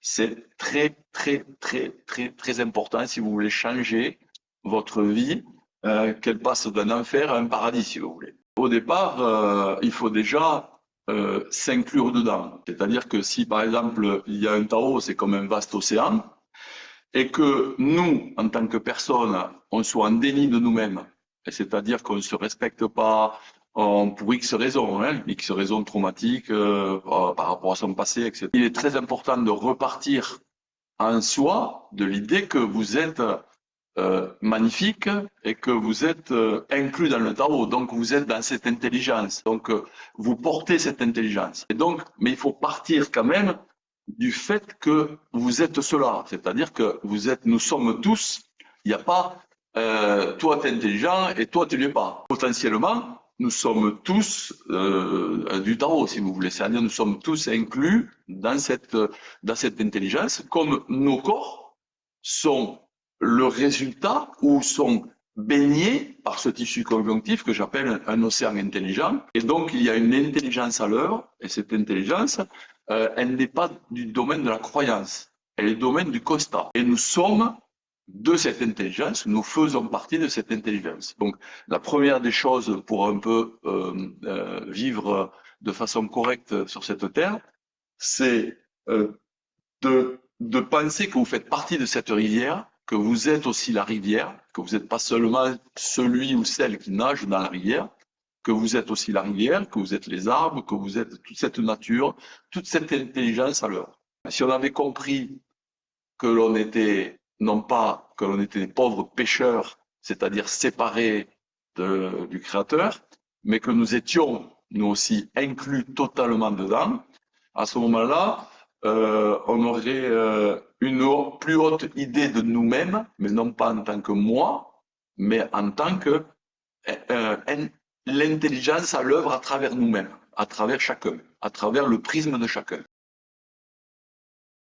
C'est très, très, très, très, très important si vous voulez changer votre vie, qu'elle passe d'un enfer à un paradis, si vous voulez. Au départ, il faut déjà s'inclure dedans. C'est-à-dire que si, par exemple, il y a un Tao, c'est comme un vaste océan, et que nous, en tant que personnes, on soit en déni de nous-mêmes, c'est-à-dire qu'on ne se respecte pas pour X raisons, X raisons traumatiques par rapport à son passé, etc. Il est très important de repartir en soi de l'idée que vous êtes magnifique et que vous êtes inclus dans le Tao, donc vous êtes dans cette intelligence, donc vous portez cette intelligence. Et donc, mais il faut partir quand même du fait que vous êtes cela, c'est-à-dire que vous êtes, nous sommes tous, il n'y a pas toi tu es intelligent et toi tu ne l'es pas. Potentiellement, nous sommes tous du Tao, si vous voulez, c'est-à-dire nous sommes tous inclus dans cette intelligence, comme nos corps sont le résultat ou sont baignés par ce tissu conjonctif que j'appelle un océan intelligent. Et donc, il y a une intelligence à l'œuvre, et cette intelligence, elle n'est pas du domaine de la croyance, elle est du domaine du constat. Et nous sommes de cette intelligence, nous faisons partie de cette intelligence. Donc, la première des choses pour un peu vivre de façon correcte sur cette terre, c'est de penser que vous faites partie de cette rivière, que vous êtes aussi la rivière, que vous n'êtes pas seulement celui ou celle qui nage dans la rivière, que vous êtes aussi la rivière, que vous êtes les arbres, que vous êtes toute cette nature, toute cette intelligence à l'heure. Si on avait compris que l'on était, non pas que l'on était des pauvres pêcheurs, c'est-à-dire séparés du Créateur, mais que nous étions, nous aussi, inclus totalement dedans, à ce moment-là, on aurait une plus haute idée de nous-mêmes, mais non pas en tant que moi, mais en tant que l'intelligence à l'œuvre à travers nous-mêmes, à travers chacun, à travers le prisme de chacun.